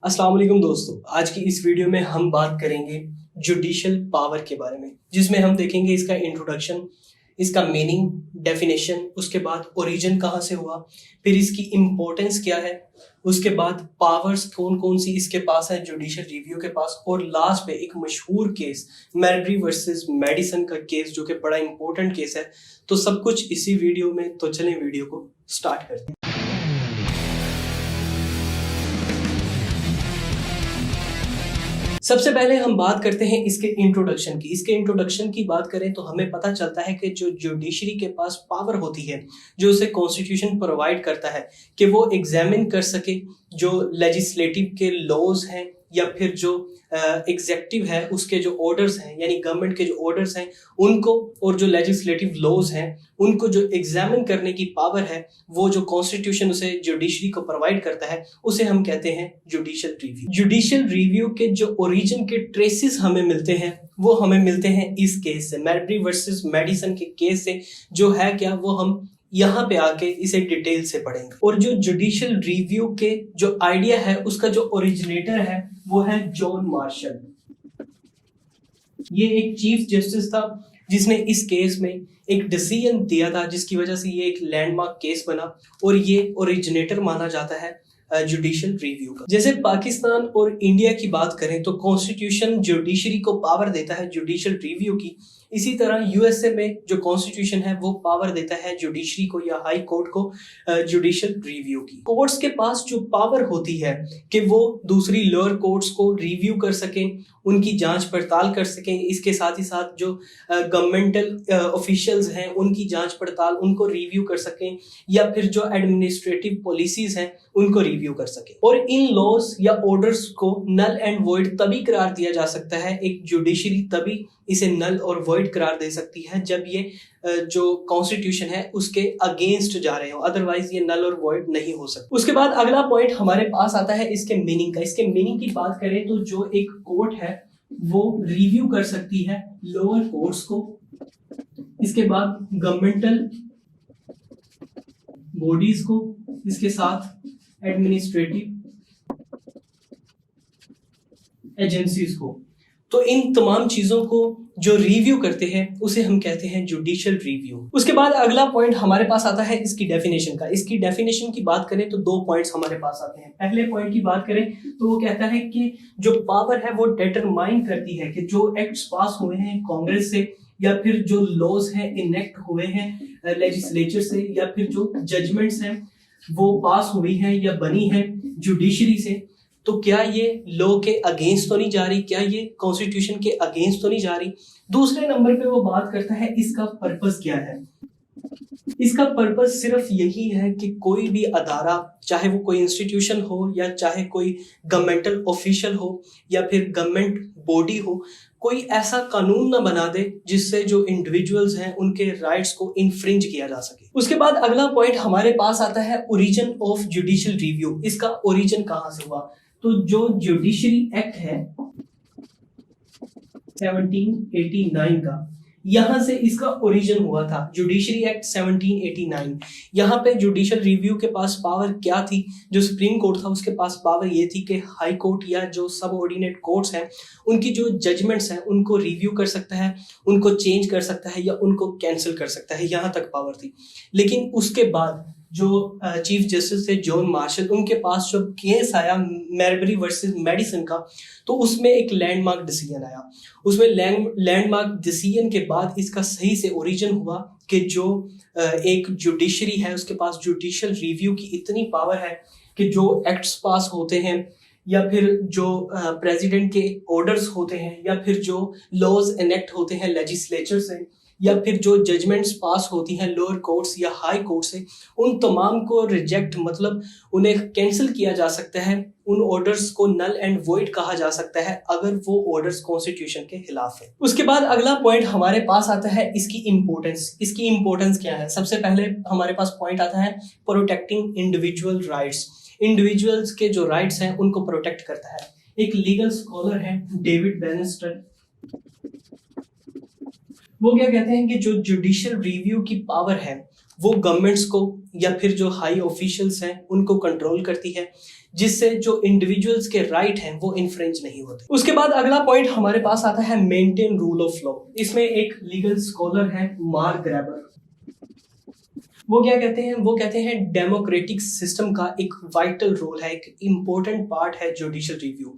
अस्सलाम वालेकुम दोस्तों, आज की इस वीडियो में हम बात करेंगे जुडिशियल पावर के बारे में, जिसमें हम देखेंगे इसका इंट्रोडक्शन, इसका मीनिंग, डेफिनेशन, उसके बाद ओरिजिन कहाँ से हुआ, फिर इसकी इम्पोर्टेंस क्या है, उसके बाद पावर्स कौन कौन सी इसके पास है जुडिशियल रिव्यू के पास, और लास्ट पे एक मशहूर केस मैरबरी वर्सेस मेडिसन का केस जो कि बड़ा इंपॉर्टेंट केस है। तो सब कुछ इसी वीडियो में, तो चलें वीडियो को स्टार्ट करते हैं। सबसे पहले हम बात करते हैं इसके इंट्रोडक्शन की। इसके इंट्रोडक्शन की बात करें तो हमें पता चलता है कि जो जुडिशरी के पास पावर होती है, जो उसे कॉन्स्टिट्यूशन प्रोवाइड करता है कि वो एग्जामिन कर सके जो लेजिस्लेटिव के लॉज हैं या फिर जो एग्जेक्टिव है उसके जो ऑर्डर्स हैं, यानी गवर्नमेंट के जो ऑर्डर्स हैं उनको, और जो लेजिस्लेटिव लॉज हैं उनको जो एग्जामिन करने की पावर है, वो जो कॉन्स्टिट्यूशन उसे जुडिशरी को प्रोवाइड करता है, उसे हम कहते हैं जुडिशियल रिव्यू। जुडिशियल रिव्यू के जो ओरिजिन के ट्रेसेस हमें मिलते हैं वो हमें मिलते हैं इस केस से, मैरबरी वर्सेस मेडिसन के केस से। जो है क्या, वो हम यहाँ पे आके इसे डिटेल से पढ़ेंगे। और जो जुडिशियल रिव्यू के जो आइडिया है उसका जो ओरिजिनेटर है वो है जॉन मार्शल। ये एक चीफ जस्टिस था जिसने इस केस में एक डिसीजन दिया था, जिसकी वजह से ये एक लैंडमार्क केस बना और ये ओरिजिनेटर माना जाता है जुडिशियल रिव्यू का। जैसे पाकिस्तान और इंडिया की बात करें तो कॉन्स्टिट्यूशन जुडिशरी को पावर देता है जुडिशियल रिव्यू की। इसी तरह यूएसए में जो कॉन्स्टिट्यूशन है वो पावर देता है जुडिशरी को या हाई कोर्ट को जुडिशियल रिव्यू की। कोर्ट्स के पास जो पावर होती है कि वो दूसरी लोअर कोर्ट्स को रिव्यू कर सकें, उनकी जांच पड़ताल कर सकें, इसके साथ ही साथ जो गवर्नमेंटल ऑफिशियल्स हैं उनकी जांच पड़ताल उनको रिव्यू कर सकें, या फिर जो एडमिनिस्ट्रेटिव पॉलिसीज हैं उनको रिव्यू कर सकें। और इन लॉज या ऑर्डर्स को नल एंड वॉइड तभी करार दिया जा सकता है, एक जुडिशरी तभी इसे नल और वॉइड करार दे सकती है जब ये जो कॉन्स्टिट्यूशन है उसके अगेंस्ट जा रहे हो, अदरवाइज ये नल और वॉइड नहीं हो सकता। उसके बाद अगला पॉइंट हमारे पास आता है इसके मीनिंग का। इसके मीनिंग की बात करें तो जो एक कोर्ट है वो रिव्यू कर सकती है लोअर कोर्ट्स को, इसके बाद गवर्नमेंटल बॉडीज को, इसके साथ एडमिनिस्ट्रेटिव एजेंसीज को। तो इन तमाम चीजों को जो रिव्यू करते हैं उसे हम कहते हैं जुडिशियल रिव्यू। उसके बाद अगला पॉइंट हमारे पास आता है इसकी डेफिनेशन का। इसकी डेफिनेशन की बात करें तो दो पॉइंट्स हमारे पास आते हैं। पहले पॉइंट की बात करें तो वो कहता है कि जो पावर है वो डिटरमाइन करती है कि जो एक्ट्स पास हुए हैं कांग्रेस से, या फिर जो लॉज हैं इनेक्ट हुए हैं लेजिस्लेचर से, या फिर जो जजमेंट्स हैं वो पास हुई हैं या बनी हैं जुडिशरी से, तो क्या ये लॉ के अगेंस्ट तो नहीं जा रही, क्या ये कॉन्स्टिट्यूशन के अगेंस्ट तो नहीं जा रही। दूसरे नंबर पे वो बात करता है इसका पर्पस क्या है। इसका पर्पस सिर्फ यही है कि कोई भी अदारा, चाहे वो कोई इंस्टीट्यूशन हो या चाहे कोई गवर्नमेंटल ऑफिशियल हो या फिर गवर्नमेंट बॉडी हो, कोई ऐसा कानून ना बना दे जिससे जो इंडिविजुअल्स हैं उनके राइट्स को इन्फ्रिंज किया जा सके। उसके बाद अगला पॉइंट हमारे पास आता है ओरिजिन ऑफ जुडिशियल रिव्यू। इसका ओरिजिन कहाँ से हुआ, तो जो जुडिशरी एक्ट है 1789 का, यहां से इसका ओरिजिन हुआ था। जुडिशरी एक्ट 1789, यहाँ पे जुडिशियल रिव्यू के पास पावर क्या थी, जो सुप्रीम कोर्ट था उसके पास पावर ये थी कि हाई कोर्ट या जो सब ऑर्डिनेट कोर्ट्स हैं उनकी जो जजमेंट्स हैं उनको रिव्यू कर सकता है, उनको चेंज कर सकता है या उनको कैंसिल कर सकता है, यहाँ तक पावर थी। लेकिन उसके बाद जो चीफ जस्टिस थे जॉन मार्शल, उनके पास जब केस आया मैरबरी वर्सेस मेडिसन का, तो उसमें एक लैंडमार्क डिसीजन आया। उसमें लैंडमार्क डिसीजन के बाद इसका सही से ओरिजिन हुआ कि जो एक जुडिशरी है उसके पास जुडिशियल रिव्यू की इतनी पावर है कि जो एक्ट्स पास होते हैं या फिर जो प्रेसिडेंट के ऑर्डर्स होते हैं या फिर जो लॉज एनेक्ट होते हैं लेजिस्लेचर से, या फिर जो जजमेंट्स पास होती हैं लोअर कोर्ट्स या हाई कोर्ट से, उन तमाम को रिजेक्ट, मतलब उन्हें कैंसिल किया जा सकता है। उन ऑर्डर्स को नल एंड वॉइड कहा जा सकता है अगर वो ऑर्डर्स कॉन्स्टिट्यूशन के खिलाफ है। उसके बाद अगला पॉइंट हमारे पास आता है इसकी इम्पोर्टेंस। इसकी इम्पोर्टेंस क्या है, सबसे पहले हमारे पास पॉइंट आता है प्रोटेक्टिंग इंडिविजुअल राइट्स। इंडिविजुअल्स के जो राइट्स हैं उनको प्रोटेक्ट करता है। एक लीगल स्कॉलर है डेविड बैनिस्टर, वो क्या कहते हैं कि जो जुडिशियल रिव्यू की पावर है वो गवर्नमेंट्स को या फिर जो हाई ऑफिशियल्स हैं उनको कंट्रोल करती है, जिससे जो इंडिविजुअल्स के राइट हैं वो इन्फ्रिंज नहीं होते। उसके बाद अगला पॉइंट हमारे पास आता है मेंटेन रूल ऑफ लॉ। इसमें एक लीगल स्कॉलर है मार्क ग्रेबर, वो क्या कहते हैं, वो कहते हैं डेमोक्रेटिक सिस्टम का एक वाइटल रोल है, एक इंपॉर्टेंट पार्ट है जुडिशियल रिव्यू।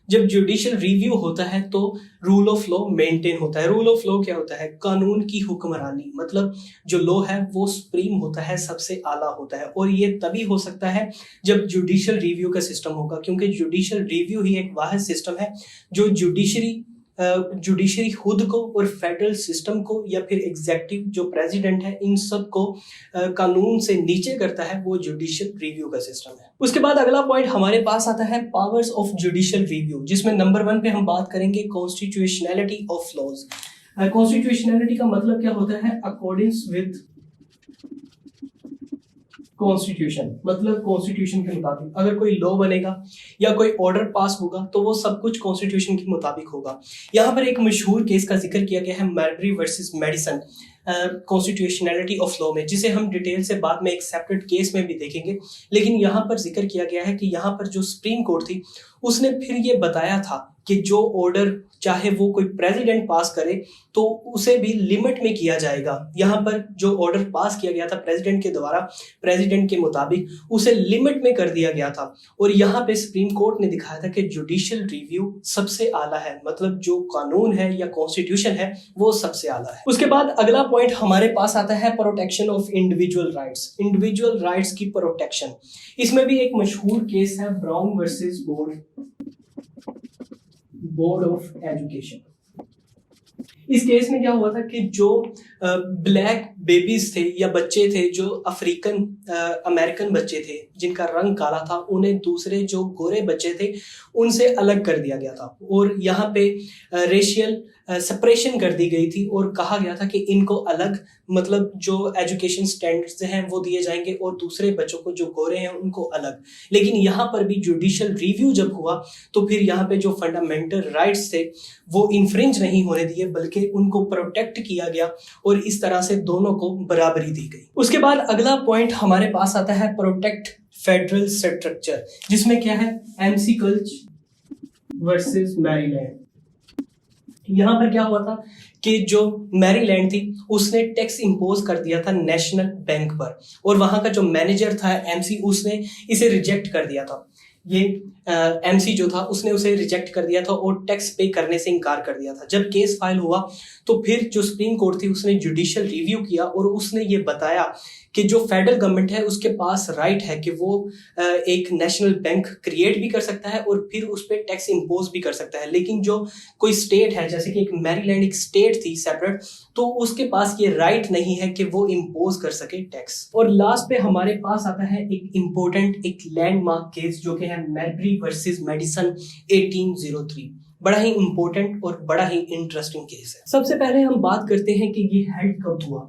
जब जुडिशियल रिव्यू होता है तो रूल ऑफ लॉ मेंटेन होता है। रूल ऑफ लॉ क्या होता है? कानून की हुक्मरानी, मतलब जो लॉ है वो सुप्रीम होता है, सबसे आला होता है, और ये तभी हो सकता है जब जुडिशियल रिव्यू का सिस्टम होगा, क्योंकि जुडिशियल रिव्यू ही एक वाहिद सिस्टम है जो जुडिशरी खुद को और फेडरल सिस्टम को या फिर एग्जेक्टिव जो प्रेसिडेंट है इन सब को कानून से नीचे करता है, वो जुडिशियल रिव्यू का सिस्टम है। उसके बाद अगला पॉइंट हमारे पास आता है पावर्स ऑफ जुडिशियल रिव्यू, जिसमें नंबर 1 पे हम बात करेंगे कॉन्स्टिट्यूशनैलिटी ऑफ लॉज। कॉन्स्टिट्यूशनैलिटी का मतलब क्या होता है? अकॉर्डिंग्स विद कॉन्स्टिट्यूशन, मतलब कॉन्स्टिट्यूशन के मुताबिक अगर कोई लॉ बनेगा या कोई ऑर्डर पास होगा तो वो सब कुछ कॉन्स्टिट्यूशन के मुताबिक होगा। यहाँ पर एक मशहूर केस का जिक्र किया गया है Marbury versus medicine constitutionality of law में, जिसे हम डिटेल से बाद में एक सेपरेट केस में भी देखेंगे। लेकिन यहाँ पर जिक्र किया गया है कि यहाँ पर जो सुप्रीम कोर्ट थी उसने फिर ये बताया था कि जो ऑर्डर चाहे वो कोई प्रेसिडेंट पास करे तो उसे भी लिमिट में किया जाएगा। यहाँ पर जो ऑर्डर पास किया गया था प्रेसिडेंट के द्वारा, प्रेसिडेंट के मुताबिक उसे लिमिट में कर दिया गया था, और यहाँ पे सुप्रीम कोर्ट ने दिखाया था कि जुडिशियल रिव्यू सबसे आला है, मतलब जो कानून है या कॉन्स्टिट्यूशन है वो सबसे आला है। उसके बाद अगला पॉइंट हमारे पास आता है protection of individual rights, individual rights की प्रोटेक्शन। इसमें भी एक मशहूर केस है brown versus board of education. इस केस में क्या हुआ था कि जो ब्लैक बेबीज थे या बच्चे थे, जो अफ्रीकन अमेरिकन बच्चे थे जिनका रंग काला था, उन्हें दूसरे जो गोरे बच्चे थे उनसे अलग कर दिया गया था, और यहाँ पे रेशियल सेपरेशन कर दी गई थी, और कहा गया था कि इनको अलग, मतलब जो एजुकेशन स्टैंडर्ड्स हैं वो दिए जाएंगे और दूसरे बच्चों को जो गोरे हैं उनको अलग। लेकिन यहाँ पर भी जुडिशियल रिव्यू जब हुआ तो फिर यहाँ पे जो फंडामेंटल राइट्स थे वो इन्फ्रिंज नहीं होने दिए, बल्कि उनको प्रोटेक्ट किया गया, और इस तरह से दोनों को बराबरी दी गई। उसके बाद अगला पॉइंट हमारे पास आता है प्रोटेक्ट फेडरल स्ट्रक्चर, जिसमें क्या है? McCulloch versus Maryland. यहाँ पर क्या हुआ था कि जो मैरीलैंड थी उसने टैक्स इंपोज कर दिया था नेशनल बैंक पर, और वहां का जो मैनेजर था एमसी, उसने इसे रिजेक्ट कर दिया था। ये एमसी जो था उसने उसे रिजेक्ट कर दिया था और टैक्स पे करने से इनकार कर दिया था। जब केस फाइल हुआ तो फिर जो सुप्रीम कोर्ट थी उसने जुडिशियल रिव्यू किया और उसने ये बताया कि जो फेडरल गवर्नमेंट है उसके पास राइट है कि वो एक नेशनल बैंक क्रिएट भी कर सकता है और फिर उस पर टैक्स इंपोज भी कर सकता है। लेकिन जो कोई स्टेट है, जैसे कि एक मैरीलैंड एक स्टेट थी सेपरेट, तो उसके पास ये राइट नहीं है कि वो इंपोज कर सके टैक्स। और लास्ट पे हमारे पास आता है एक इम्पोर्टेंट, एक लैंडमार्क केस जो कि है मार्बरी वर्सेस मेडिसन 1803। बड़ा ही इंपॉर्टेंट और बड़ा ही इंटरेस्टिंग केस है। सबसे पहले हम बात करते हैं कि ये हेल्ड कब हुआ।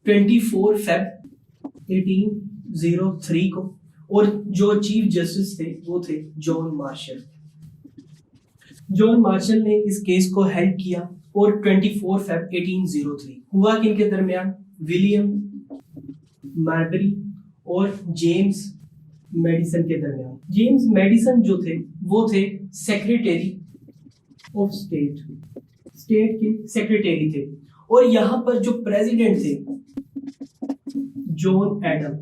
24 फेब 1803 को, और जो चीफ जस्टिस थे वो थे जॉन मार्शल। जॉन मार्शल ने इस केस को हेल्ड किया और 24 फेब 1803 हुआ किनके दरमियान? विलियम मार्बरी और जेम्स मेडिसन के दरमियान। जेम्स मेडिसन जो थे वो थे सेक्रेटरी ऑफ स्टेट, स्टेट के सेक्रेटरी थे, और यहाँ पर जो प्रेसिडेंट थे जॉन एडम,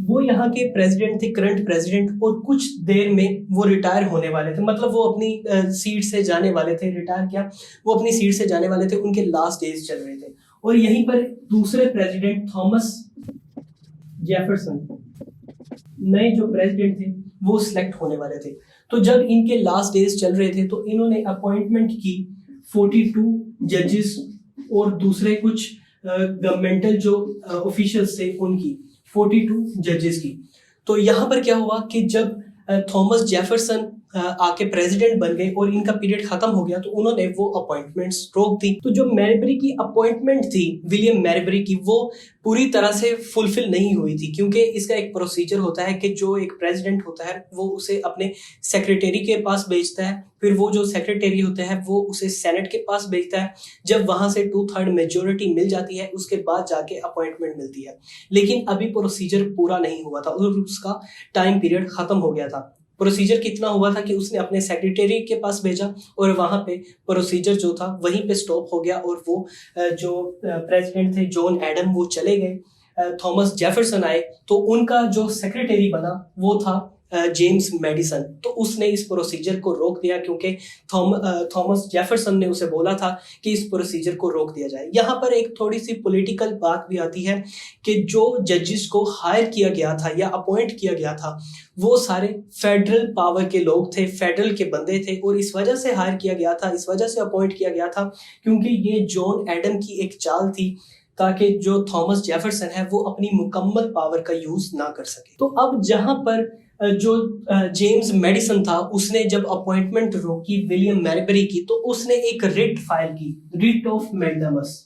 वो यहाँ के प्रेसिडेंट थे, करंट प्रेसिडेंट, और कुछ देर में वो रिटायर होने वाले थे, मतलब वो अपनी सीट से जाने वाले थे। रिटायर क्या, वो अपनी सीट से जाने वाले थे, उनके लास्ट डेज चल रहे थे। और यहीं पर दूसरे प्रेसिडेंट थॉमस जेफरसन, नए जो प्रेसिडेंट थे वो सिलेक्ट होने वाले थे। तो जब इनके लास्ट डेज चल रहे थे तो इन्होंने अपॉइंटमेंट की 42 जजेस और दूसरे कुछ गवर्नमेंटल जो ऑफिशियल्स थे उनकी 42 जजेस की। तो यहाँ पर क्या हुआ कि जब थॉमस जेफरसन आके प्रेसिडेंट बन गए और इनका पीरियड खत्म हो गया तो उन्होंने वो अपॉइंटमेंट्स रोक दी। तो जो मैरीबेरी की अपॉइंटमेंट थी विलियम मैरीबेरी की, वो पूरी तरह से फुलफिल नहीं हुई थी, क्योंकि इसका एक प्रोसीजर होता है कि जो एक प्रेसिडेंट होता है वो उसे अपने सेक्रेटरी के पास भेजता है, फिर वो जो सेक्रेटरी होता है वो उसे सेनेट के पास भेजता है। जब वहां से 2/3 मेजोरिटी मिल जाती है उसके बाद जाके अपॉइंटमेंट मिलती है। लेकिन अभी प्रोसीजर पूरा नहीं हुआ था और उसका टाइम पीरियड खत्म हो गया था। प्रोसीजर कितना हुआ था कि उसने अपने सेक्रेटरी के पास भेजा और वहां पे प्रोसीजर जो था वहीं पे स्टॉप हो गया और वो जो प्रेसिडेंट थे जॉन एडम वो चले गए। थॉमस जेफरसन आए तो उनका जो सेक्रेटरी बना वो था जेम्स मेडिसन। तो उसने इस प्रोसीजर को रोक दिया क्योंकि थॉमस जेफरसन ने उसे बोला था कि इस प्रोसीजर को रोक दिया जाए। यहाँ पर एक थोड़ी सी पॉलिटिकल बात भी आती है कि जो जजेस को हायर किया गया था या अपॉइंट किया गया था वो सारे फेडरल पावर के लोग थे, फेडरल के बंदे थे और इस वजह से हायर किया गया था, इस वजह से अपॉइंट किया गया था क्योंकि ये जॉन एडम की एक चाल थी ताकि जो थॉमस जेफरसन है वो अपनी मुकम्मल पावर का यूज ना कर सके। तो अब जहां पर जो जेम्स मेडिसन था उसने जब अपॉइंटमेंट रोकी विलियम मैरीबेरी की तो उसने एक रिट फाइल की, रिट ऑफ मैंडामस।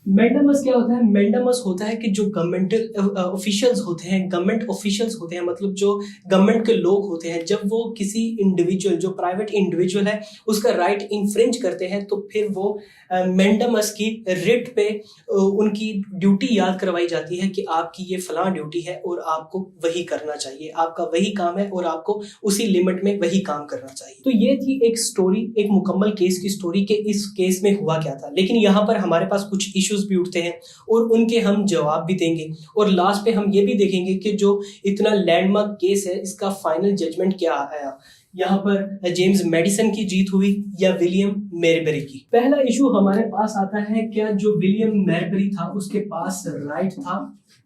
मैंडामस क्या होता है? मैंडामस होता है कि जो गवर्नमेंटल ऑफिशियल्स होते हैं, गवर्नमेंट ऑफिशियल्स होते हैं, मतलब जो गवर्नमेंट के लोग होते हैं, जब वो किसी इंडिविजुअल, जो प्राइवेट इंडिविजुअल है, उसका राइट इन्फ्रिंज करते हैं तो फिर वो मैंडामस की रिट पे उनकी ड्यूटी याद करवाई जाती है कि आपकी ये फलां ड्यूटी है और आपको वही करना चाहिए, आपका वही काम है और आपको उसी लिमिट में वही काम करना चाहिए। तो ये थी एक स्टोरी, एक मुकम्मल केस की स्टोरी के इस केस में हुआ क्या था। लेकिन यहाँ पर हमारे पास कुछ इश्यूज भी उठते हैं और उनके हम जवाब भी देंगे और लास्ट पे हम ये भी देखेंगे कि जो इतना लैंडमार्क केस है इसका फाइनल जजमेंट क्या आया। यहाँ पर जेम्स मेडिसन की जीत हुई या विलियम मैरीबेरी की। पहला इशू हमारे पास आता है, क्या जो विलियम मैरीबेरी था उसके पास राइट था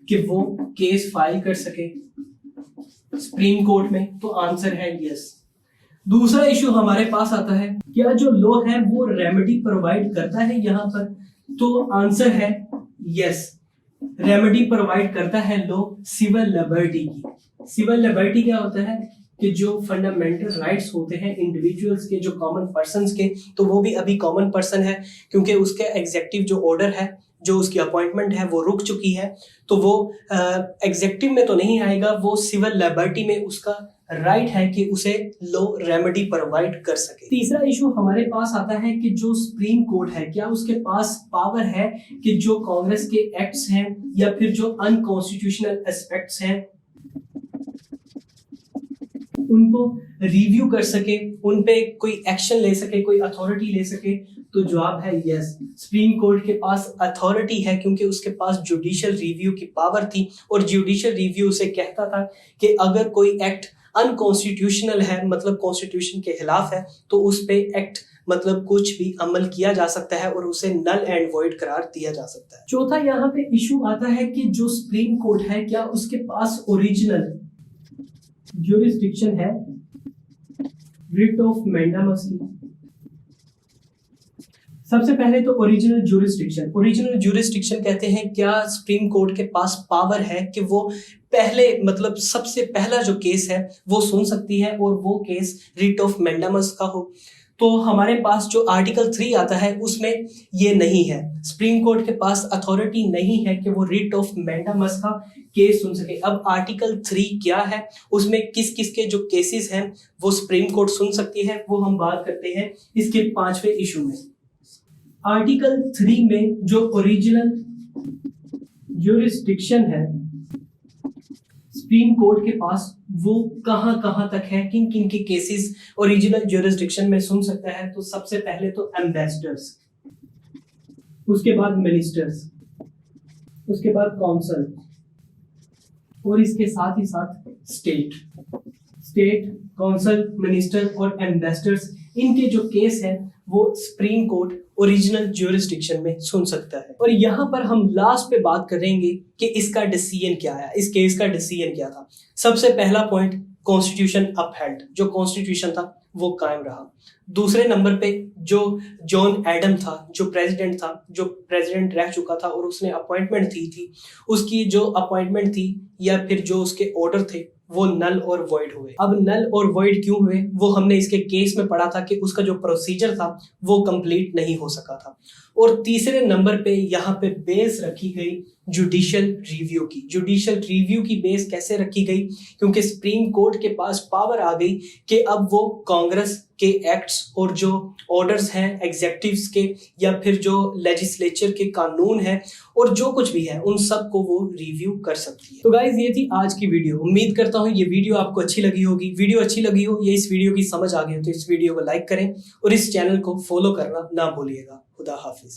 कि वो केस फाइल कर सके सुप्रीम कोर्ट में? तो आंसर है यस। दूसरा इशू हमारे पास आता है, क्या जो लॉ है वो रेमेडी प्रोवाइड करता है यहाँ पर? तो आंसर है यस, रेमेडी प्रोवाइड करता है लॉ सिविल लिबर्टी की। सिविल लिबर्टी क्या होता है कि जो फंडामेंटल राइट्स होते हैं इंडिविजुअल्स के, जो कॉमन पर्सन्स के, तो वो भी अभी कॉमन पर्सन है क्योंकि उसके एग्जेक्टिव जो ऑर्डर है, जो उसकी अपॉइंटमेंट है वो रुक चुकी है, तो वो एग्जेक्टिव में तो नहीं आएगा, वो सिविल लिबर्टी में उसका राइट है कि उसे लॉ रेमेडी प्रोवाइड कर सके। तीसरा इशू हमारे पास आता है कि जो सुप्रीम कोर्ट है, क्या उसके पास पावर है कि जो कांग्रेस के एक्ट्स हैं या फिर जो अनकॉन्स्टिट्यूशनल एस्पेक्ट्स हैं उनको रिव्यू कर सके, उन पे कोई एक्शन ले सके, कोई अथॉरिटी ले सके? तो जवाब है यस, सुप्रीम कोर्ट के पास अथॉरिटी है क्योंकि उसके पास जुडिशियल रिव्यू की पावर थी और जुडिशियल रिव्यू उसे कहता था कि अगर कोई एक्ट अनकॉन्स्टिट्यूशनल है, मतलब कॉन्स्टिट्यूशन के खिलाफ है, तो उस पे एक्ट मतलब कुछ भी अमल किया जा सकता है और उसे नल एंड वॉइड करार दिया जा सकता है। चौथा यहाँ पे इशू आता है कि जो सुप्रीम कोर्ट है, क्या उसके पास ओरिजिनल ज्यूरिसडिक्शन है रिट ऑफ मैंडामस की? सबसे पहले तो ओरिजिनल ज्यूरिसडिक्शन कहते हैं, क्या सुप्रीम कोर्ट के पास पावर है कि वो पहले, मतलब सबसे पहला जो केस है वो सुन सकती है और वो केस रिट ऑफ मैंडामस का हो? तो हमारे पास जो आर्टिकल 3 आता है उसमें ये नहीं है, सुप्रीम कोर्ट के पास अथॉरिटी नहीं है कि वो रिट ऑफ मैंडामस का केस सुन सके। अब आर्टिकल 3 क्या है, उसमें किस किस के जो केसेस हैं वो सुप्रीम कोर्ट सुन सकती है, वो हम बात करते हैं इसके 5वें इशू में। आर्टिकल 3 में जो ओरिजिनल ज्यूरिसडिक्शन है सुप्रीम कोर्ट के पास, वो कहां कहां तक है, किन किन के केसेस ओरिजिनल ज्यूरिसडिक्शन में सुन सकता है? तो सबसे पहले तो एम्बेसडर्स, उसके बाद मिनिस्टर्स, उसके बाद काउंसिल और इसके साथ ही साथ स्टेट, काउंसिल, मिनिस्टर और एम्बेसडर्स, इनके जो केस है वो सुप्रीम कोर्ट ओरिजिनल ज्यूरिसडिक्शन में सुन सकता है। और यहाँ पर हम लास्ट पे बात करेंगे कि इसका डिसीजन क्या आया, इस केस का डिसीजन क्या था। सबसे पहला पॉइंट, कॉन्स्टिट्यूशन अपहेल्ड, जो कॉन्स्टिट्यूशन था वो कायम रहा। दूसरे नंबर पे जो जॉन एडम था, जो प्रेसिडेंट रह चुका था और उसने अपॉइंटमेंट दी थी, उसकी जो अपॉइंटमेंट थी या फिर जो उसके ऑर्डर थे वो नल और वॉइड हुए। अब नल और वॉइड क्यों हुए वो हमने इसके केस में पढ़ा था कि उसका जो प्रोसीजर था वो कंप्लीट नहीं हो सका था। और तीसरे नंबर पे यहाँ पे बेस रखी गई जुडिशियल रिव्यू की। जुडिशियल रिव्यू की बेस कैसे रखी गई? क्योंकि सुप्रीम कोर्ट के पास पावर आ गई कि अब वो कांग्रेस के एक्ट्स और जो ऑर्डर्स हैं एग्जेक्टिव्स के या फिर जो लेजिस्लेचर के कानून हैं और जो कुछ भी है उन सब को वो रिव्यू कर सकती है। तो गाइज ये थी आज की वीडियो। उम्मीद करता हूँ ये वीडियो आपको अच्छी लगी होगी। वीडियो अच्छी लगी हो या इस वीडियो की समझ आ गई हो तो इस वीडियो को लाइक करें और इस चैनल को फॉलो करना ना भूलिएगा। खुदा हाफिज।